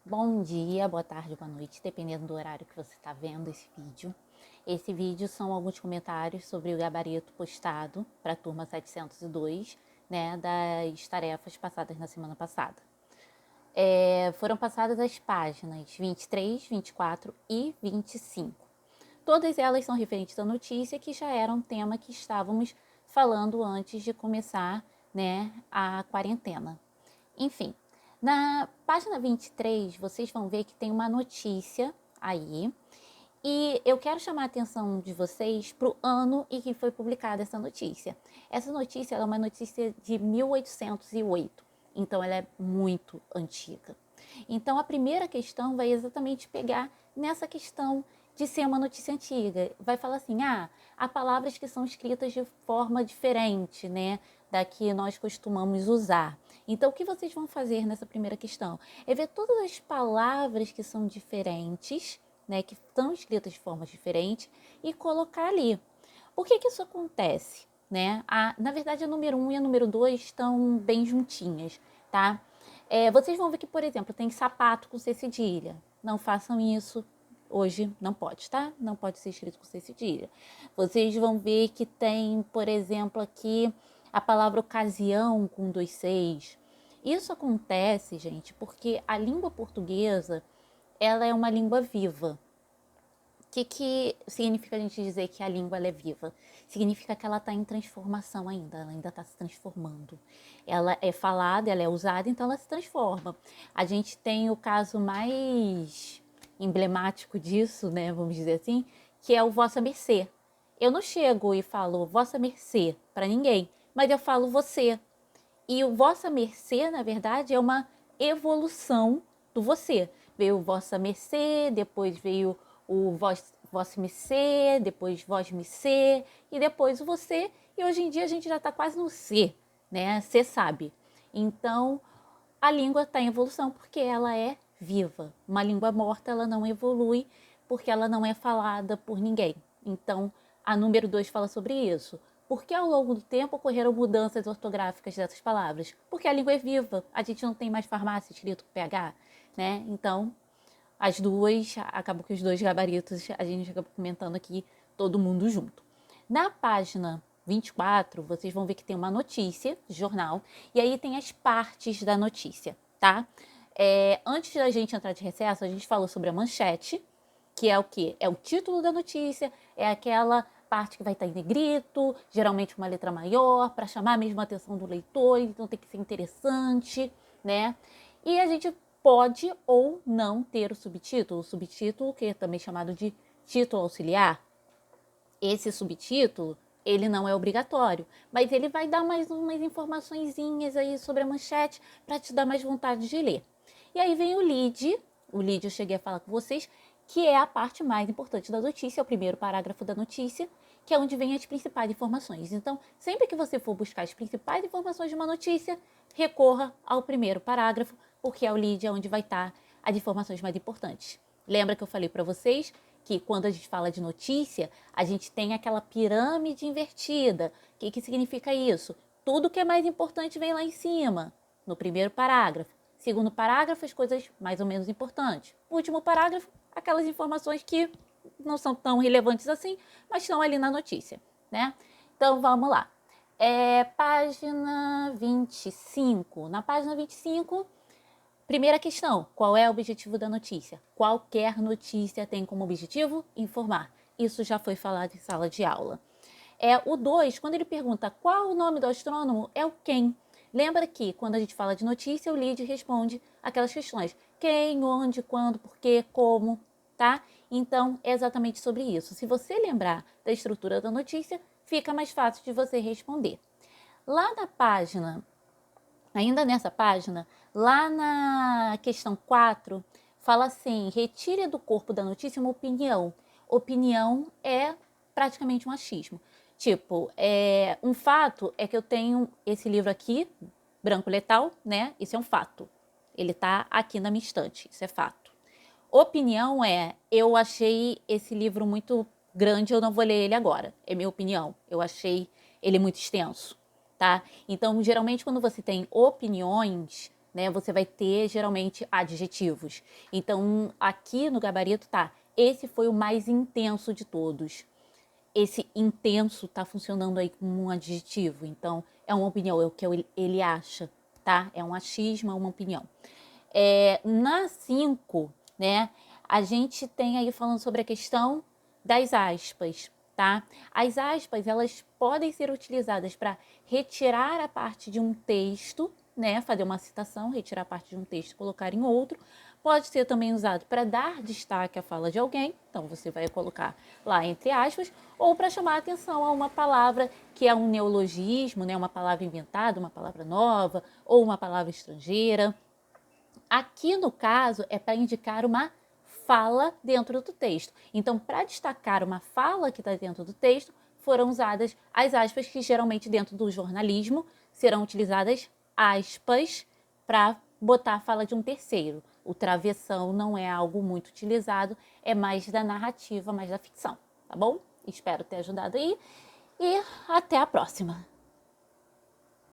Bom dia, boa tarde, boa noite, dependendo do horário que você está vendo esse vídeo. Esse vídeo são alguns comentários sobre o gabarito postado para a turma 702, né, das tarefas passadas na semana passada. Foram passadas as páginas 23, 24 e 25. Todas elas são referentes à notícia, que já era um tema que estávamos falando antes de começar, né, a quarentena. Enfim, na página 23, vocês vão ver que tem uma notícia aí. E eu quero chamar a atenção de vocês para o ano em que foi publicada essa notícia. Essa notícia é uma notícia de 1808, então ela é muito antiga. Então a primeira questão vai exatamente pegar nessa questão de ser uma notícia antiga. Vai falar assim, há palavras que são escritas de forma diferente, né, da que nós costumamos usar. Então o que vocês vão fazer nessa primeira questão? É ver todas as palavras que são diferentes, né, que estão escritas de forma diferente e colocar ali. Por que isso acontece? Né? Na verdade, a número 1 e a número 2 estão bem juntinhas, tá? Vocês vão ver que, por exemplo, tem sapato com C cedilha. Não façam isso. Hoje não pode, tá? Não pode ser escrito com C cedilha. Vocês vão ver que tem, por exemplo, aqui a palavra ocasião com dois Cs. Isso acontece, gente, porque a língua portuguesa ela é uma língua viva. O que significa a gente dizer que a língua ela é viva? Significa que ela está em transformação ainda, ela ainda está se transformando. Ela é falada, ela é usada, então ela se transforma. A gente tem o caso mais emblemático disso, né, vamos dizer assim, que é o vossa mercê. Eu não chego e falo vossa mercê para ninguém, mas eu falo você. E o vossa mercê, na verdade, é uma evolução do você. Veio o vossa mercê, depois veio o vosso mercê, depois vós mercê, e depois o você. E hoje em dia a gente já está quase no C, né? Você sabe. Então, a língua está em evolução porque ela é viva. Uma língua morta, ela não evolui porque ela não é falada por ninguém. Então, a número 2 fala sobre isso. Porque ao longo do tempo ocorreram mudanças ortográficas dessas palavras? Porque a língua é viva, a gente não tem mais farmácia escrito com PH, né? Então, as duas, acabou que os dois gabaritos a gente acaba comentando aqui todo mundo junto. Na página 24, vocês vão ver que tem uma notícia de jornal e aí tem as partes da notícia, tá? Antes da gente entrar de recesso, a gente falou sobre a manchete, que é o quê? É o título da notícia, é aquela parte que vai estar em negrito, geralmente uma letra maior, para chamar mesmo a atenção do leitor, então tem que ser interessante, né? E a gente pode ou não ter o subtítulo, que é também chamado de título auxiliar. Esse subtítulo, ele não é obrigatório, mas ele vai dar mais umas informaçõezinhas aí sobre a manchete para te dar mais vontade de ler. E aí vem o lead eu cheguei a falar com vocês, que é a parte mais importante da notícia, é o primeiro parágrafo da notícia, que é onde vem as principais informações. Então, sempre que você for buscar as principais informações de uma notícia, recorra ao primeiro parágrafo, porque é o lead onde vai estar as informações mais importantes. Lembra que eu falei para vocês que quando a gente fala de notícia, a gente tem aquela pirâmide invertida. O que significa isso? Tudo que é mais importante vem lá em cima, no primeiro parágrafo. Segundo parágrafo, as coisas mais ou menos importantes. Último parágrafo, aquelas informações que não são tão relevantes assim, mas estão ali na notícia, né? Então, vamos lá. Página 25. Na página 25, primeira questão, qual é o objetivo da notícia? Qualquer notícia tem como objetivo informar. Isso já foi falado em sala de aula. O 2, quando ele pergunta qual o nome do astrônomo, é o quem. Lembra que quando a gente fala de notícia, o lead responde aquelas questões. Quem, onde, quando, por quê, como, tá? Então, é exatamente sobre isso. Se você lembrar da estrutura da notícia, fica mais fácil de você responder. Lá na página, ainda nessa página, lá na questão 4, fala assim, retire do corpo da notícia uma opinião. Opinião é praticamente um achismo. Tipo, um fato é que eu tenho esse livro aqui, Branco Letal, né? Isso é um fato. Ele tá aqui na minha estante, isso é fato. Opinião eu achei esse livro muito grande, eu não vou ler ele agora. É minha opinião. Eu achei ele muito extenso, tá? Então, geralmente, quando você tem opiniões, né, você vai ter geralmente adjetivos. Então, aqui no gabarito tá, esse foi o mais intenso de todos. Esse intenso tá funcionando aí como um adjetivo. Então, é uma opinião, é o que ele acha, tá? É um achismo, é uma opinião. Na 5, né, a gente tem aí falando sobre a questão das aspas, tá? As aspas, elas podem ser utilizadas para retirar a parte de um texto, né, fazer uma citação, retirar a parte de um texto e colocar em outro. Pode ser também usado para dar destaque à fala de alguém, então você vai colocar lá entre aspas, ou para chamar a atenção a uma palavra que é um neologismo, né, uma palavra inventada, uma palavra nova, ou uma palavra estrangeira. Aqui, no caso, é para indicar uma fala dentro do texto. Então, para destacar uma fala que está dentro do texto, foram usadas as aspas, que geralmente dentro do jornalismo serão utilizadas aspas para botar a fala de um terceiro. O travessão não é algo muito utilizado, é mais da narrativa, mais da ficção, tá bom? Espero ter ajudado aí e até a próxima!